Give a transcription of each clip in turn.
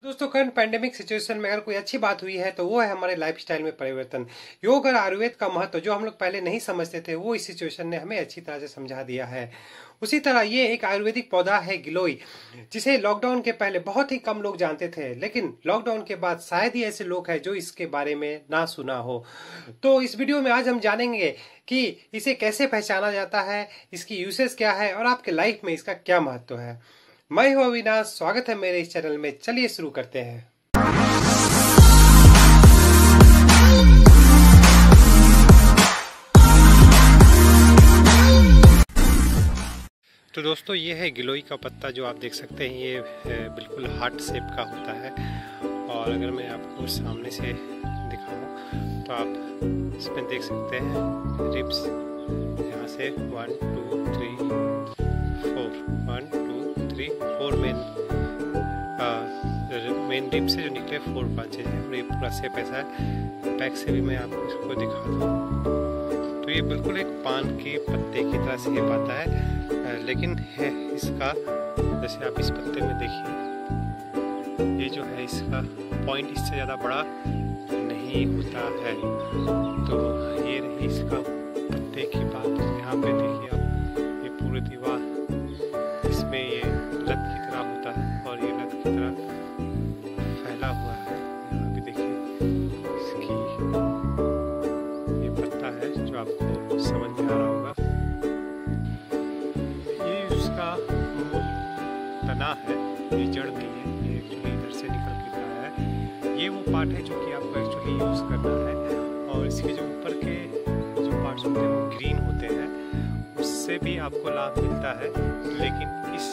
दोस्तों, current pandemic situation में अगर कोई अच्छी बात हुई है तो वो है हमारे लाइफस्टाइल में परिवर्तन। योग और आयुर्वेद का महत्व जो हम लोग पहले नहीं समझते थे वो इस सिचुएशन ने हमें अच्छी तरह से समझा दिया है। उसी तरह ये एक आयुर्वेदिक पौधा है गिलोय, जिसे लॉकडाउन के पहले बहुत ही कम लोग जानते थे, लेकिन लॉकडाउन के बाद शायद ही ऐसे लोग हैं जो इसके बारे में ना सुना हो। तो इस वीडियो में आज हम जानेंगे कि इसे कैसे पहचाना जाता है, इसकी यूसेज क्या है और आपके लाइफ में इसका क्या महत्व है। मैं हूं अविनाश, स्वागत है मेरे इस चैनल में। चलिए शुरू करते हैं। तो दोस्तों, ये है गिलोय का पत्ता जो आप देख सकते हैं। ये बिल्कुल हार्ट शेप का होता है और अगर मैं आपको सामने से दिखाऊं तो आप इसमें देख सकते हैं रिब्स, यहाँ से 1 2 3 4 1 2 3 4 मेन रिब्स से जो निकले 4 ब्रांचेज हैं और ये पूरा शेप ऐसा है। बैक से भी मैं आपको इसको दिखा दूँ तो ये बिल्कुल एक पान के पत्ते की तरह शेप आता है, लेकिन है इसका, जैसे आप इस पत्ते में देखिए, ये जो है इसका पॉइंट इससे ज़्यादा बड़ा नहीं होता है। तो ये रही इसका पत्ते की बात। यहाँ पे देखिए आप, ये पूरी दीवार इसमें ये लत की तरह होता है और ये लत की तरह फैला हुआ है। यहाँ भी देखिए इसकी ये पत्ता है जो आपको समझ में आ रहा होगा। ये उसका मूल तना है, ये जड़ नहीं है, ये एक्चुअली इधर से निकल के आया है। ये वो पार्ट है जो कि आपको एक्चुअली यूज करना है और इसके जो ऊपर के जो पार्ट्स होते हैं वो ग्रीन होते हैं, उससे भी आपको लाभ मिलता है। लेकिन इस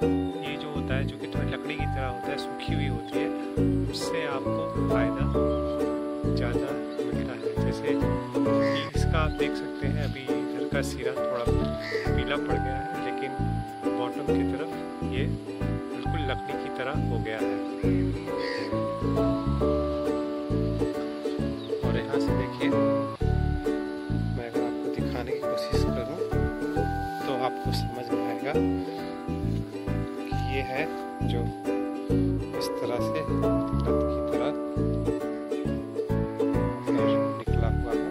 ये जो होता है जो कि थोड़ी लकड़ी की तरह होता है, सूखी हुई होती है, उससे आपको फायदा ज़्यादा मिलता है। जैसे इसका आप देख सकते हैं, अभी इधर का सिरा थोड़ा पीला पड़ गया है, लेकिन बॉटम की तरफ ये बिल्कुल लकड़ी की तरह हो गया है। और यहाँ से देखिए, मैं अगर आपको दिखाने की कोशिश करूँ तो आपको समझ में आएगा कि ये है जो इस तरह से लत की तरह निकला हुआ है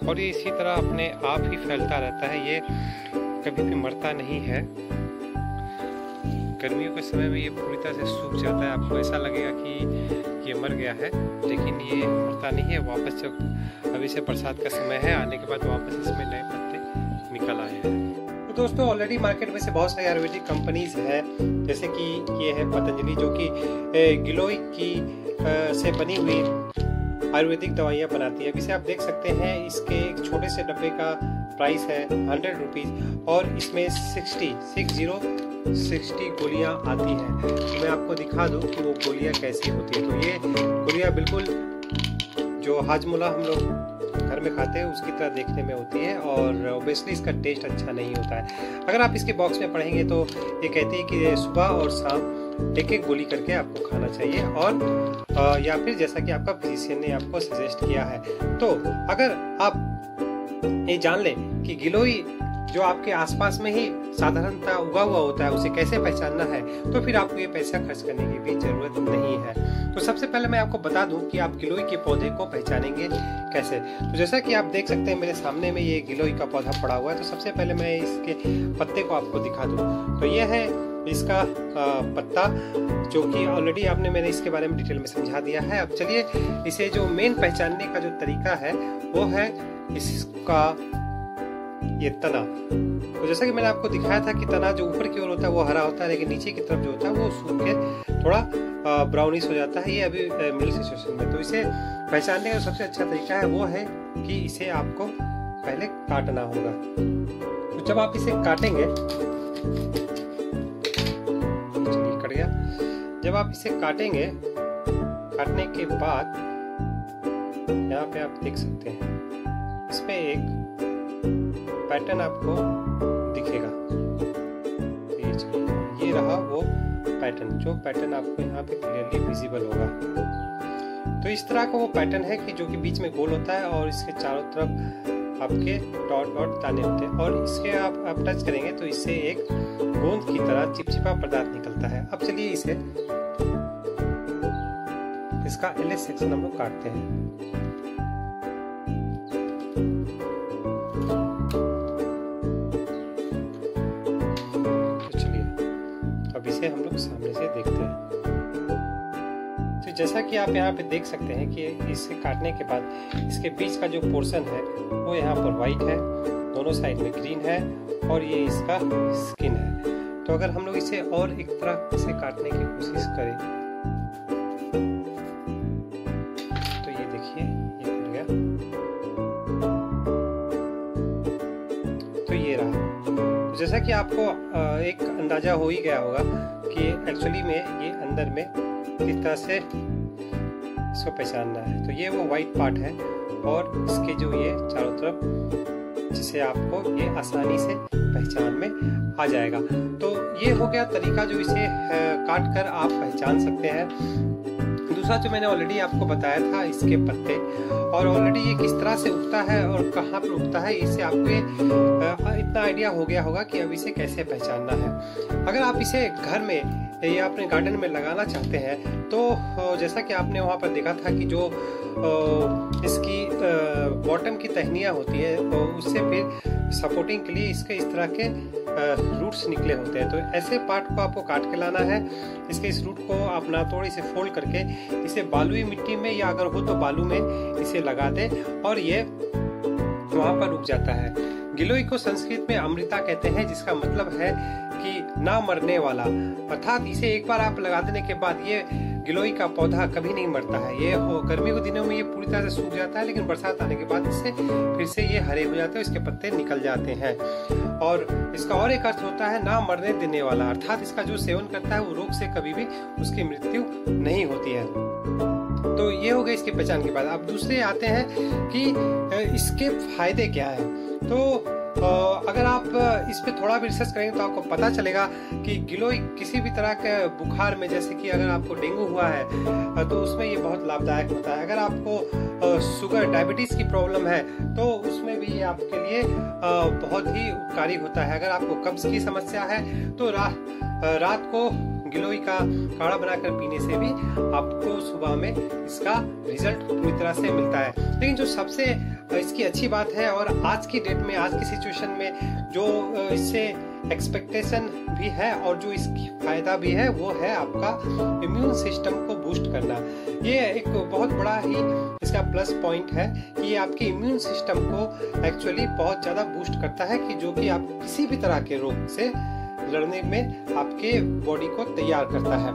और ये इसी तरह अपने आप ही फैलता रहता है। ये कभी भी मरता नहीं है। गर्मियों के समय में ये पूरी तरह से सूख जाता है, आपको ऐसा लगेगा कि ये मर गया है, लेकिन ये मरता नहीं है। वापस जब अभी से बरसात का समय है, आने के बाद वापस इसमें नए पत्ते निकल आए हैं। तो दोस्तों, ऑलरेडी मार्केट में से बहुत सारी आयुर्वेदिक कंपनीज हैं, जैसे कि ये है पतंजलि, जो कि गिलोय की से बनी हुई आयुर्वेदिक दवाइयाँ बनाती है। अभी से आप देख सकते हैं, इसके एक छोटे से डब्बे का प्राइस है 100 रुपीज़ और इसमें 60 गोलियां आती हैं। तो मैं आपको दिखा दूं कि वो गोलियां कैसी होती है। तो ये गोलियां बिल्कुल जो हाजमोला हम लोग घर में खाते हैं उसकी तरह देखने में होती है और ऑब्वियसली इसका टेस्ट अच्छा नहीं होता है। अगर आप इसके बॉक्स में पढ़ेंगे तो ये कहती है कि सुबह और शाम एक एक गोली करके आपको खाना चाहिए, और या फिर जैसा कि आपका फिजिशियन ने आपको सजेस्ट किया है। तो अगर आप ये जान लें कि गिलोय जो आपके आसपास में ही साधारणतः उगा हुआ होता है, उसे कैसे पहचानना है, तो फिर आपको ये पैसा खर्च करने की भी जरूरत नहीं है। तो सबसे पहले मैं आपको बता दूं कि आप गिलोय के पौधे को पहचानेंगे कैसे। तो जैसा कि आप देख सकते हैं, मेरे सामने में ये गिलोय का पौधा पड़ा हुआ है। तो सबसे पहले मैं इसके पत्ते को आपको दिखा दूं। तो ये है इसका पत्ता, जो कि ऑलरेडी आपने मैंने इसके बारे में डिटेल में समझा दिया है। अब चलिए, इसे जो मेन पहचानने का जो तरीका है वो है इसका ये तना। तो जैसा कि मैंने आपको दिखाया था कि तना जो ऊपर की ओर होता है वो हरा होता है, लेकिन नीचे की तरफ जो होता है वो सूख के थोड़ा ब्राउनिश हो जाता है। ये अभी मिडिल सिचुएशन में। तो इसे पहचानने का सबसे अच्छा तरीका है वो है कि इसे आपको पहले काटना होगा। तो जब आप इसे काटेंगे, चलिए कट गया। जब आप इसे काटेंगे, काटने के बाद यहाँ पे आप देख सकते हैं, इसमें एक पैटर्न आपको दिखेगा। ये रहा वो पैटर्न, जो पैटर्न आपको यहाँ पे क्लियरली विजिबल होगा। तो इस तरह का वो पैटर्न है कि जो कि बीच में गोल होता है और इसके चारों तरफ आपके डॉट डॉट दाने होते हैं, और इसके आप टच करेंगे तो इससे एक गोंद की तरह चिपचिपा पदार्थ निकलता है। अब चलिए इसे इसका LS सेक्शन हम लोग काटते हैं। तो चलिए अब इसे हम लोग सामने से देखते हैं। तो जैसा कि आप यहाँ पे देख सकते हैं कि इसे काटने के बाद इसके बीच का जो पोर्शन है वो यहाँ पर वाइट है, दोनों साइड में ग्रीन है और ये इसका स्किन है। तो अगर हम लोग इसे और एक तरह से काटने की कोशिश करें तो ये देखिए ये कट गया। तो ये रहा। तो जैसा कि आपको एक अंदाजा हो ही गया होगा कि एक्चुअली में ये अंदर में किस तरह से इसको पहचानना है। तो ये वो वाइट पार्ट है और इसके जो ये चारों तरफ, जिसे आपको ये आसानी से पहचान में आ जाएगा। तो ये हो गया तरीका जो इसे काट कर आप पहचान सकते हैं। दूसरा जो मैंने ऑलरेडी आपको बताया था इसके पत्ते, और ऑलरेडी ये किस तरह से उगता है और कहाँ पर उगता है, इससे आपको इतना आइडिया हो गया होगा कि अब इसे कैसे पहचानना है। अगर आप इसे घर में या अपने गार्डन में लगाना चाहते हैं तो जैसा कि आपने वहाँ पर देखा था कि जो इसकी बॉटम की टहनियाँ होती है तो उससे फिर सपोर्टिंग के लिए इसके इस तरह के रूट्स निकले होते हैं। तो ऐसे पार्ट को आपको काट के लाना है। इसके इस रूट को आप ना थोड़ी से फोल्ड करके इसे बालुई मिट्टी में या अगर हो तो बालू में इसे लगा दें और ये वहाँ पर उग जाता है। गिलोय को संस्कृत में अमृता कहते हैं, जिसका मतलब है कि ना मरने वाला, अर्थात इसे एक बार आप लगा देने के बाद ये गिलोय का पौधा कभी नहीं मरता है। ये गर्मियों के दिनों में ये पूरी तरह से सूख जाता है, लेकिन बरसात आने के बाद इससे फिर से ये हरे हो जाते हैं, इसके पत्ते निकल जाते हैं। और इसका और एक अर्थ होता है ना मरने देने वाला, अर्थात इसका जो सेवन करता है वो रोग से कभी भी उसकी मृत्यु नहीं होती है। तो ये हो गई इसकी पहचान के बाद। अब दूसरे आते हैं कि इसके फायदे क्या है। तो अगर आप इस पे थोड़ा भी रिसर्च करेंगे तो आपको पता चलेगा कि गिलोय किसी भी तरह के बुखार में, जैसे कि अगर आपको डेंगू हुआ है तो उसमें ये बहुत लाभदायक होता है। अगर आपको शुगर डायबिटीज की प्रॉब्लम है तो उसमें भी ये आपके लिए बहुत ही उपकारी होता है। अगर आपको कब्ज की समस्या है तो रात को गिलोय का काढ़ा बनाकर पीने से भी आपको सुबह में इसका रिजल्ट पूरी तरह से मिलता है। लेकिन जो सबसे इसकी अच्छी बात है और आज की डेट में, आज की सिचुएशन में जो इससे एक्सपेक्टेशन भी है और जो इसकी फायदा भी है वो है आपका इम्यून सिस्टम को बूस्ट करना। ये एक बहुत बड़ा ही इसका प्लस पॉइंट है कि ये आपके इम्यून सिस्टम को एक्चुअली बहुत ज़्यादा बूस्ट करता है, कि जो कि आप किसी भी तरह के रोग से लड़ने में आपके बॉडी को तैयार करता है।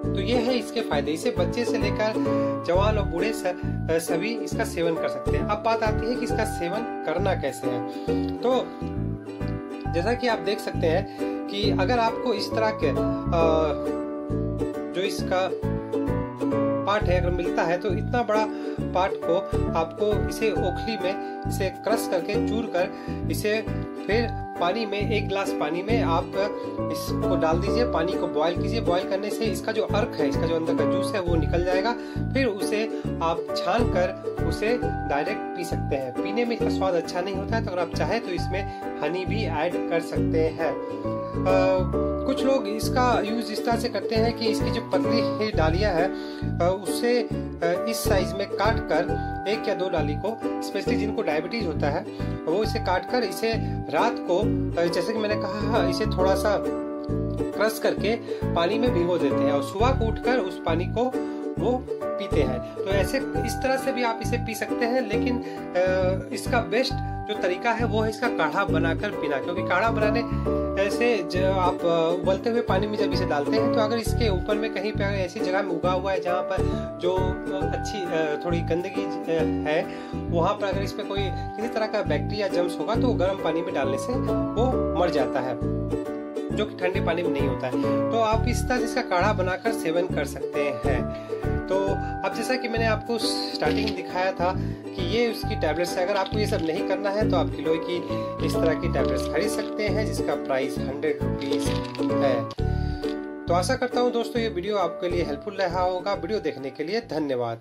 तो ये है इसके फायदे। इसे बच्चे से लेकर जवान और बूढ़े सभी इसका सेवन कर सकते हैं। अब बात आती है कि इसका सेवन करना कैसे है। तो जैसा कि आप देख सकते हैं कि अगर आपको इस तरह के जो इसका पार्ट है अगर मिलता है तो इतना बड़ा पार्ट को आपको इसे ओखली में इसे क्रश करके चूर कर इसे फिर पानी में, 1 गिलास पानी में आप इसको डाल दीजिए, पानी को बॉईल कीजिए। बॉईल करने से इसका जो अर्क है, इसका जो अंदर का जूस है वो निकल जाएगा। फिर उसे आप छान कर उसे डायरेक्ट पी सकते हैं। पीने में इसका स्वाद अच्छा नहीं होता है, तो अगर आप चाहे तो इसमें हनी भी ऐड कर सकते हैं। कुछ लोग इसका यूज इस तरह से करते हैं कि इसकी जो पतली डालियां है उससे इस साइज में काट कर 1 या 2 डाली को, स्पेशली जिनको डायबिटीज होता है वो इसे काट कर इसे रात को, जैसे कि मैंने कहा, इसे थोड़ा सा क्रश करके पानी में भिगो देते हैं और सुबह को उठकर उस पानी को वो पीते हैं। तो ऐसे इस तरह से भी आप इसे पी सकते हैं, लेकिन इसका बेस्ट जो तरीका है वो है इसका काढ़ा बनाकर पीना। क्योंकि काढ़ा बनाने से जब आप उबलते हुए पानी में जब इसे डालते हैं तो अगर इसके ऊपर में कहीं पे ऐसी जगह में उगा हुआ है जहाँ पर जो अच्छी थोड़ी गंदगी है, वहाँ पर अगर इस पे कोई किसी तरह का बैक्टीरिया जम्स होगा तो गर्म पानी में डालने से वो मर जाता है, जो कि ठंडे पानी में नहीं होता है। तो आप इस तरह इसका काढ़ा बनाकर सेवन कर सकते हैं। तो अब जैसा कि मैंने आपको स्टार्टिंग दिखाया था कि ये उसकी टैबलेट्स है। अगर आपको ये सब नहीं करना है तो आप गिलोय की इस तरह की टैबलेट्स खरीद सकते हैं, जिसका प्राइस 100 रुपीज है। तो आशा करता हूँ दोस्तों ये वीडियो आपके लिए हेल्पफुल रहा होगा। वीडियो देखने के लिए धन्यवाद।